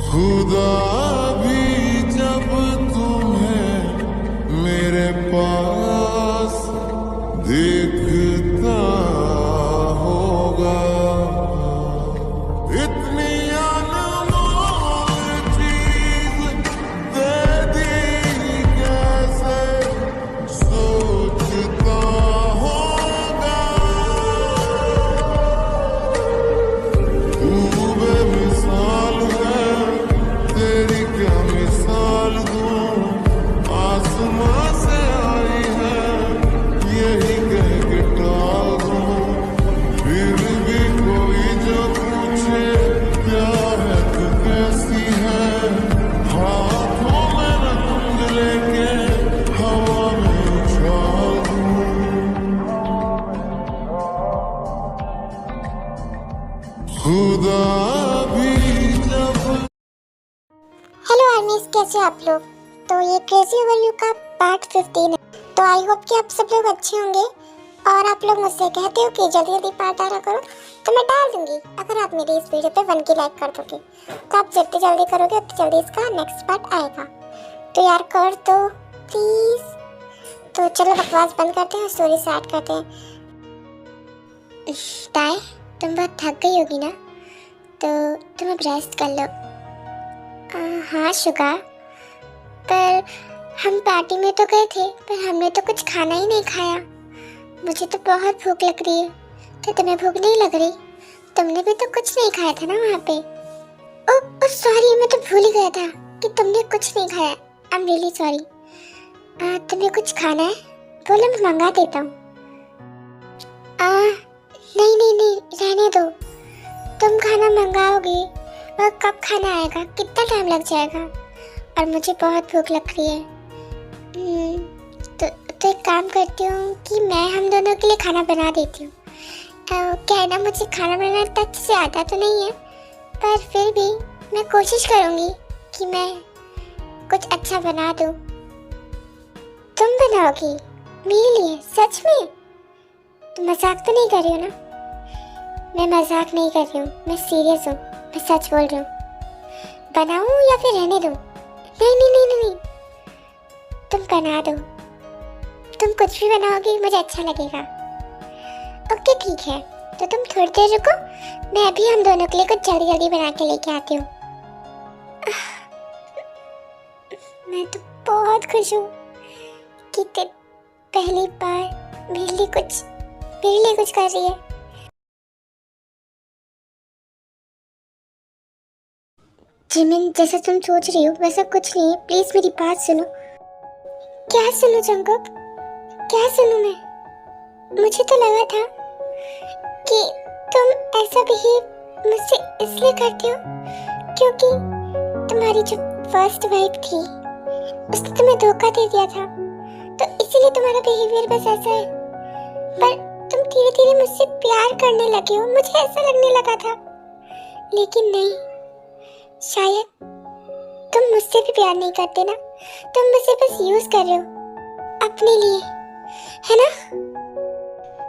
खुदा भी जब तुम्हें मेरे पास देखता होगा, इतनी अनमोल चीज दे दी कैसे सोचता होगा। तू बेमिसाल है, तेरी क्या मिसाल दूं, आसमां से आई है यही कह के टाल दूं। फिर भी कोई जो पूछे क्या है तू कैसी है, हाथों में रंग लेके हवा में उछाल दूं। खुदा भी जब। हेलो आर्मीज, कैसे हो आप लोग। तो ये क्रेजी ओवरव्यू का पार्ट 15 है। तो आई होप कि आप सब लोग अच्छे होंगे और आप लोग मुझसे कहते हो कि जल्दी जल्दी पार्ट डाला करो, तो मैं डाल दूंगी अगर आप मेरी इस वीडियो पे 1 की लाइक कर दोगे। तो आप जितनी जल्दी करोगे उतनी जल्दी इसका नेक्स्ट पार्ट आएगा। तो यार कर दो प्लीज। तो चलो बकवास बंद करते हैं और स्टोरी स्टार्ट करते हैं। ताई, तुम बहुत थक गई होगी ना, तो तुम अब रेस्ट कर लो। हाँ शुगा, पर हम पार्टी में तो गए थे पर हमने तो कुछ खाना ही नहीं खाया। मुझे तो बहुत भूख लग रही है। तो तुम्हें भूख नहीं लग रही? तुमने भी तो कुछ नहीं खाया था ना वहाँ पे। ओ सॉरी, मैं तो भूल ही गया था कि तुमने कुछ नहीं खाया। I am really sorry. तुम्हें कुछ खाना है? बोलो, मैं मंगा देता हूँ। नहीं नहीं नहीं, रहने दो। तुम खाना मंगाओगे और कब खाना आएगा, कितना टाइम लग जाएगा? और मुझे बहुत भूख लग रही है। तो एक काम करती हूँ कि मैं हम दोनों के लिए खाना बना देती हूँ। क्या है ना, मुझे खाना बनाना इतना अच्छे से आता तो नहीं है, पर फिर भी मैं कोशिश करूँगी कि मैं कुछ अच्छा बना दूँ। तुम बनाओगी मेरे लिए? सच में? तुम मजाक तो नहीं कर रही हो ना? मैं मजाक नहीं कर रही हूँ, मैं सीरियस हूँ, मैं सच बोल रही हूँ। बनाऊँ या फिर रहने दूँ? नहीं नहीं नहीं नहीं, तुम बना दो। तुम कुछ भी बनाओगी मुझे अच्छा लगेगा। ओके ठीक है, तो तुम थोड़ी देर रुको, मैं अभी हम दोनों के लिए कुछ जल्दी जल्दी बना के लेके आती हूँ। मैं तो बहुत खुश हूँ कि पहली बार मेरे लिए कुछ कर रही है। जिमिन, जैसा तुम सोच रही हो वैसा कुछ नहीं है। प्लीज मेरी बात सुनो। क्या सुनो जंगकुक? क्या सुनूं मैं? मुझे तो लगा था कि तुम ऐसा बिहेव मुझसे इसलिए करते हो क्योंकि तुम्हारी जो फर्स्ट वाइफ थी उसने तुम्हें धोखा दे दिया था, तो इसीलिए तुम्हारा बिहेवियर बस ऐसा है। पर तुम धीरे धीरे मुझसे प्यार करने लगे हो, मुझे ऐसा लगने लगा था। लेकिन नहीं, शायद तुम मुझसे भी प्यार नहीं करते ना, तुम मुझे बस यूज कर रहे हो अपने लिए, है ना?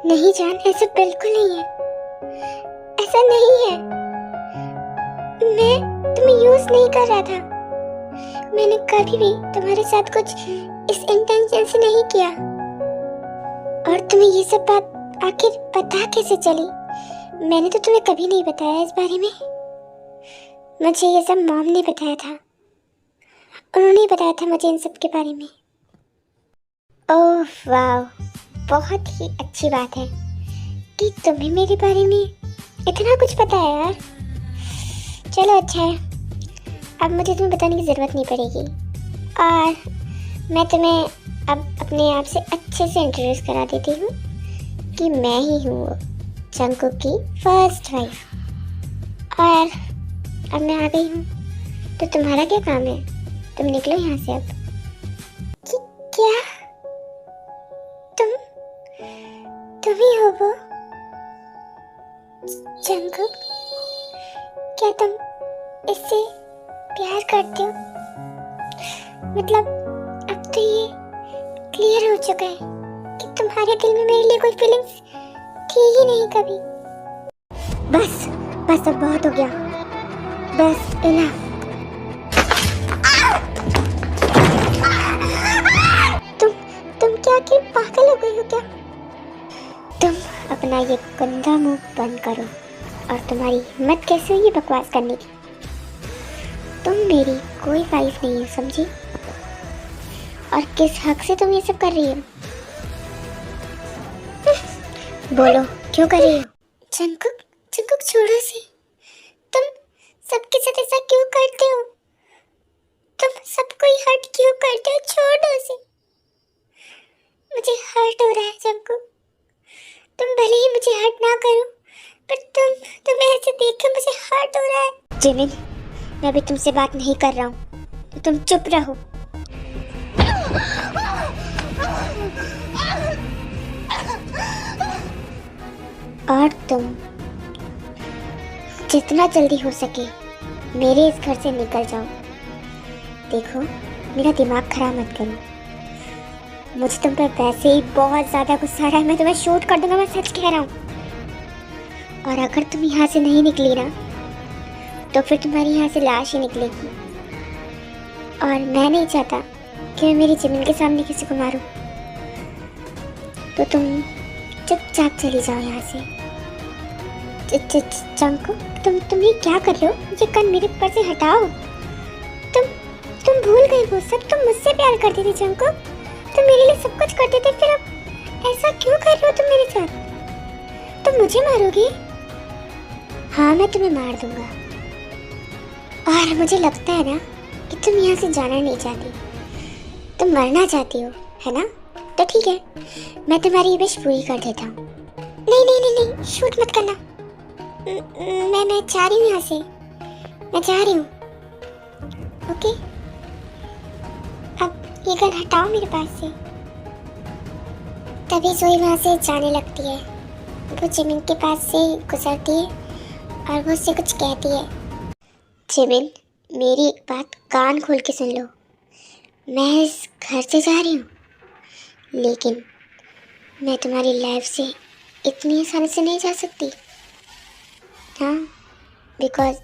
नहीं जान, ऐसा बिल्कुल नहीं है, ऐसा नहीं है। मैं तुम्हें यूज नहीं कर रहा था। मैंने कभी भी तुम्हारे साथ कुछ इस इंटेंशन से नहीं किया। और तुम्हें ये सब बात आखिर पता कैसे चली? मैंने तो तुम्हें कभी नहीं बताया इस बारे में। मुझे ये सब मॉम ने बताया था, उन्होंने बताया था मुझे इन सब के बारे में। ओह वाह, बहुत ही अच्छी बात है कि तुम्हें मेरे बारे में इतना कुछ पता है यार। चलो अच्छा है, अब मुझे तुम्हें बताने की ज़रूरत नहीं पड़ेगी और मैं तुम्हें अब अपने आप से अच्छे से इंट्रोड्यूस करा देती हूँ कि मैं ही हूँ जंगकुक की फर्स्ट वाइफ। और अब मैं आ गई हूँ, तो तुम्हारा क्या काम है? तुम निकलो यहाँ से अब। क्या तुम ही हो वो जंगकुक? क्या तुम इससे प्यार करते हो? मतलब अब तो ये क्लियर हो चुका है कि तुम्हारे दिल में मेरे लिए कोई फीलिंग्स थी ही नहीं कभी। बस बस, अब बहुत हो गया, बस इनफ। आखिर पागल हो गई हो क्या? तुम अपना ये गंदा मुंह बंद करो। और तुम्हारी हिम्मत कैसे हुई ये बकवास करने की? तुम मेरी कोई वाइफ नहीं हो, समझी? और किस हक से तुम ये सब कर रही हो? बोलो, क्यों कर रही हो? जंकुक, जंकुक छोड़ो इसे। तुम सबके साथ ऐसा क्यों करते हो? तुम सबको ही हर्ट क्यों करते हो? छोड़ दो इसे। मुझे हर्ट हो रहा है जंकुक। तुम भले ही मुझे हर्ट ना करो, पर तुम ऐसे देख के मुझे हर्ट हो रहा है। जिमिन, मैं अभी तुमसे बात नहीं कर रहा हूँ, तो तुम चुप रहो। और तुम जितना जल्दी हो सके मेरे इस घर से निकल जाओ। देखो, मेरा दिमाग खराब मत करो। मुझे तुम पर वैसे ही बहुत ज्यादा गुस्सा आ रहा है। मैं तुम्हें शूट कर दूंगा, मैं सच कह रहा हूँ। और अगर तुम यहाँ से नहीं निकली ना, तो फिर तुम्हारी यहाँ से लाश ही निकलेगी। और मैं नहीं चाहता कि मैं मेरी जिमिन के सामने किसी को मारूं। तो तुम चुपचाप चली जाओ यहाँ से। चंकू, तुम ये क्या कर रहे हो? ये कन मेरे ऊपर से हटाओ। तुम भूल गई वो सब। तुम मुझसे प्यार करती थी चंकू। तुम मेरे लिए सब कुछ करते थे, फिर अब ऐसा क्यों कर रहे हो तुम मेरे साथ? तुम मुझे मारोगी? हाँ, मैं तुम्हें मार दूंगा। और मुझे लगता है ना कि तुम यहाँ से जाना नहीं चाहती, तुम मरना चाहती हो, है ना? तो ठीक है, मैं तुम्हारी विश पूरी कर देता हूँ। नहीं नहीं नहीं नहीं, शूट मत करना। मैं जा रही हूँ यहाँ से। मैं जा रही हूँ। ओके, अब ये गन हटाओ मेरे पास से। तभी जोई वहाँ से जाने लगती है। वो जिमिन के पास से गुजरती है और वो उससे कुछ कहती है। जिमिन, मेरी एक बात कान खोल के सुन लो। मैं इस घर से जा रही हूँ, लेकिन मैं तुम्हारी लाइफ से इतनी आसानी से नहीं जा सकती। हाँ, बिकॉज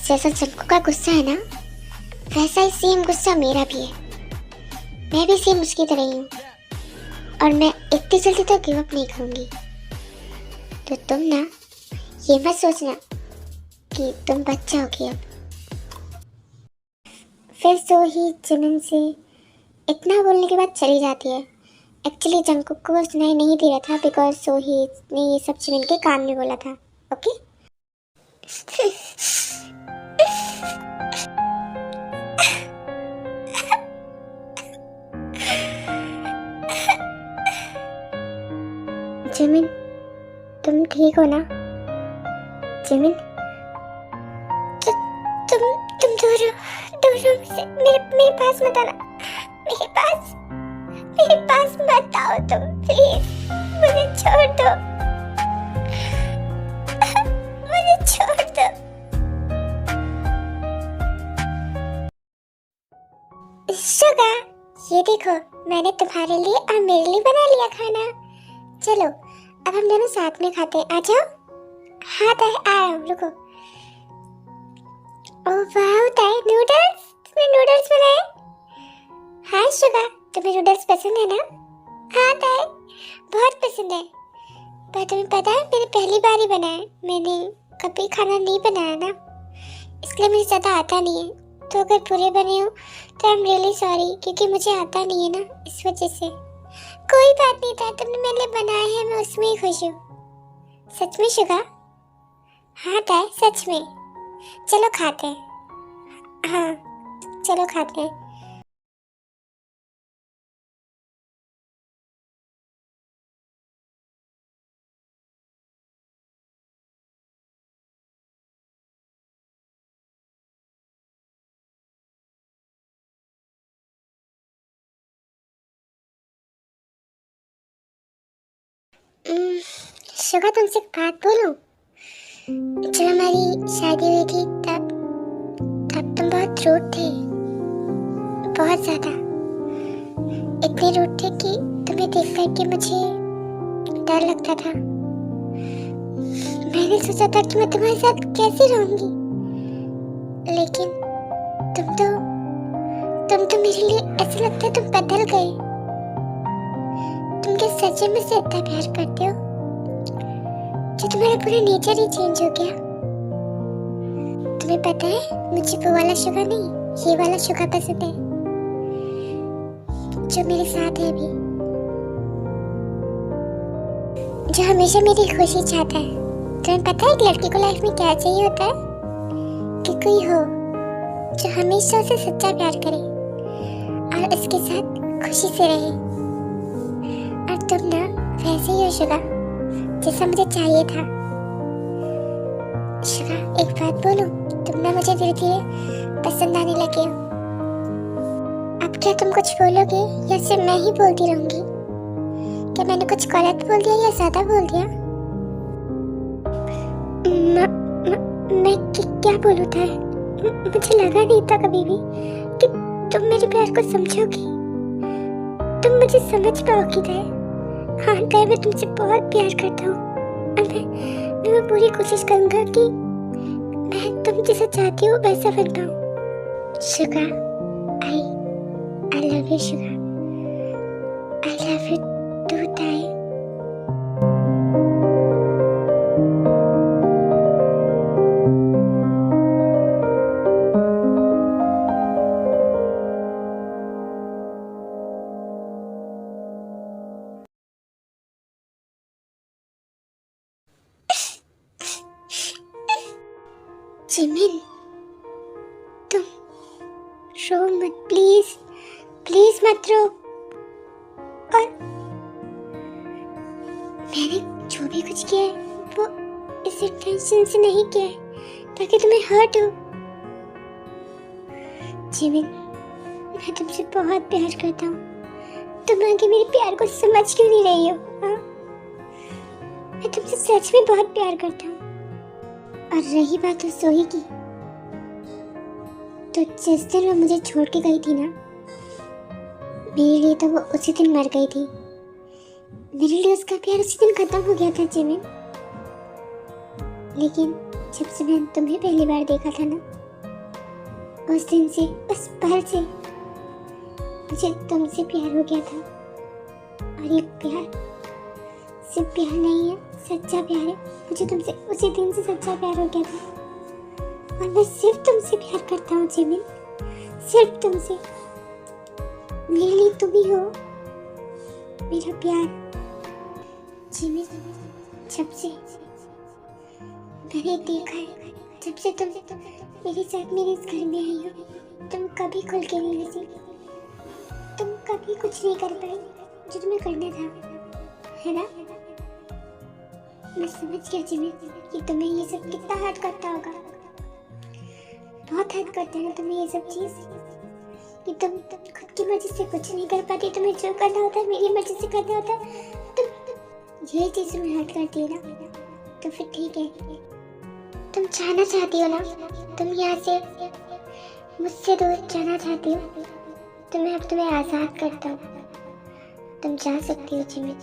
जैसा चंकू का गुस्सा है ना, वैसा ही सेम गुस्सा मेरा भी है। मैं भी सेम उसकी तरह ही हूँ, और मैं इतनी जल्दी तो गिव अप नहीं करूँगी। तो तुम ना ये मत सोचना कि तुम बच जाओगी अब। फिर सो ही जिमिन से इतना बोलने के बाद चली जाती है। एक्चुअली जंकुक को सुनाई नहीं दे रहा था, बिकॉज सो ही ने ये सब जिमिन के कान में बोला था। ओके जिमिन, तुम ठीक हो ना? जिमिन, तुम दूर हो मुझसे। मेरे पास मत आना। मेरे पास मत आओ तुम, प्लीज। मुझे छोड़ दो। मुझे छोड़ दो। शुगा, ये देखो, मैंने तुम्हारे लिए और मेरे लिए बना लिया खाना। चलो, अब हम दोनों साथ में खाते हैं। आ जाओ। हाँ ताई, आ रहा हूँ, रुको। ओह वाह ताई, नूडल्स! तुमने नूडल्स बनाए? हाँ शुगा, तुम्हें नूडल्स पसंद है ना? हाँ ताई, बहुत पसंद है। पर तुम्हें पता है, मैंने पहली बार ही बनाया। मैंने कभी खाना नहीं बनाया ना, इसलिए मुझे ज़्यादा आता नहीं है। तो अगर पूरे बने हो तो आई एम रियली सॉरी, क्योंकि मुझे आता नहीं है ना, इस वजह से। कोई बात नहीं था, तुमने मेरे लिए बनाए हैं, मैं उसमें ही खुश हूँ। सच में शुगा? हाँ ताई, सच में। चलो खाते हैं। हाँ, चलो खाते हैं। शुगा, तुमसे एक बात बोलूं? जब हमारी शादी हुई थी तब तुम बहुत रूड थे, बहुत ज्यादा। इतने रूड थे कि तुम्हें देख करके मुझे डर लगता था। मैंने सोचा था कि मैं तुम्हारे साथ कैसे रहूंगी, लेकिन तुम तो मेरे लिए ऐसा लगता है तुम बदल गए। तुम क्या सच में मुझसे इतना प्यार करते हो जो तुम्हारा पूरा नेचर ही चेंज हो गया? तुम्हें पता है मुझे वो वाला शुगर नहीं, ये वाला शुगर पसंद है जो मेरे साथ है अभी, जो हमेशा मेरी खुशी चाहता है। तुम्हें पता है एक लड़की को लाइफ में क्या चाहिए होता है? कि कोई हो जो हमेशा उसे सच्चा प्यार करे और उसके साथ खुशी से रहे। और तुम ना वैसे ही हो शिवा, जैसा मुझे चाहिए था। शिवा, एक बात बोलूं, तुम ना मुझे धीरे धीरे पसंद आने लगे हो। अब क्या तुम कुछ बोलोगे या सिर्फ मैं ही बोलती रहूंगी? क्या मैंने कुछ गलत बोल दिया या ज्यादा बोल दिया? मैं क्या बोलूं था? मुझे लगा नहीं था कभी भी कि तुम मेरे प्यार को समझोगी, तुम मुझे समझ पाओगी। हाँ, मैं तुमसे बहुत प्यार करता हूँ और मैं पूरी कोशिश करूंगा कि मैं तुम जैसा चाहती हूँ वैसा बन पाऊँ। Suga, I love you, Suga. I love you too, ताई। जिमिन, तुम रो मत, प्लीज प्लीज मत रो। और मैंने जो भी कुछ किया है वो इस इंटेंशन से नहीं किया है ताकि तुम्हें हर्ट हो। जिमिन, मैं तुमसे बहुत प्यार करता हूँ। तुम आगे मेरे प्यार को समझ क्यों नहीं रही हो? हाँ, मैं तुमसे सच में बहुत प्यार करता हूँ। और रही बात उस सोही की, तो जिस दिन वो मुझे छोड़ के गई थी ना, मेरे लिए तो वो उसी दिन मर गई थी। मेरे लिए उसका प्यार उसी दिन खत्म हो गया था जिमिन। लेकिन जब से मैंने तुम्हें पहली बार देखा था ना, उस दिन से, उस पल से मुझे तुमसे प्यार हो गया था। और ये प्यार सिर्फ प्यार नहीं है, सच्चा प्यार है। मुझे तुमसे उसी दिन से सच्चा प्यार हो गया था और मैं सिर्फ तुमसे प्यार करता हूँ जिमिन, सिर्फ तुमसे। मेरे लिए तुम ही हो मेरा प्यार। जिमिन, जब से मैंने देखा है, जब से तुम मेरे साथ मेरे इस घर में आई हो, तुम कभी खुल के नहीं हंसी, तुम कभी कुछ नहीं कर पाई जो तुम्हें करना था, है ना? मैं समझ गया जिमिन कि तुम्हें ये सब कितना हर्ट करता होगा। बहुत हर्ट करता है ना तुम्हें ये सब चीज, कि तुम खुद की मर्जी से कुछ नहीं कर पाती। तुम्हें जो करना होता है मेरी मर्जी से करना होता है। तुम ये चीज तुम्हें हर्ट करती है ना, तो फिर ठीक है। तुम जाना चाहती हो ना, तुम यहाँ से मुझसे दूर जाना चाहती हो, तो मैं अब तुम्हें आजाद करता हूँ। तुम जा सकती हो जिमिन।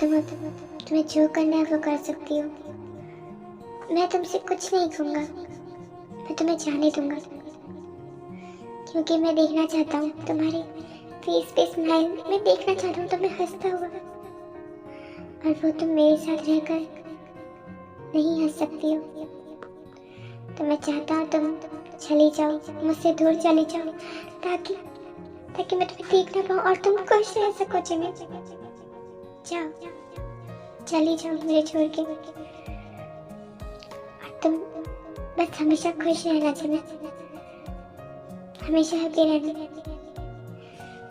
तुम्हें जो करना है वो कर सकती हो। मैं तुमसे कुछ नहीं कहूँगा, मैं तुम्हें जाने दूंगा, क्योंकि मैं देखना चाहता हूँ तुम्हारे फेस पे स्माइल। मैं देखना चाहता हूँ तुम्हें हंसता हुआ, और वो तुम मेरे साथ रहकर नहीं हंस सकती हो। तो मैं चाहता हूँ तुम चली जाओ, मुझसे दूर चली जाओ, ताकि मैं तुम्हें देख ना पाऊँ और तुम खुश रह सको जिमिन। जाओ, चली जाओ मुझे छोड़ के। और तुम बस हमेशा खुश रहना जिमिन, हमेशा हैप्पी रहना।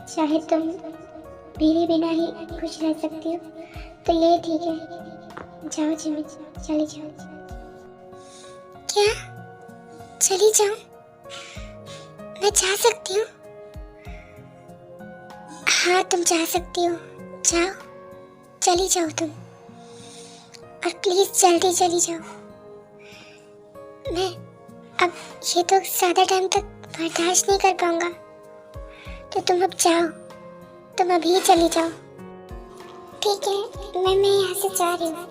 चाहे तुम मेरे बिना ही खुश रह सकती हो तो यही ठीक है। जाओ जिमिन, चली जाओ। क्या चली जाऊं? मैं जा सकती हूँ? हाँ, तुम जा सकती हो। जाओ, चली जाओ तुम, और प्लीज जल्दी चली जाओ। मैं अब ये तो ज़्यादा टाइम तक बर्दाश्त नहीं कर पाऊंगा, तो तुम अब जाओ, तुम अभी चली जाओ। ठीक है, मैं यहाँ से जा रही हूँ।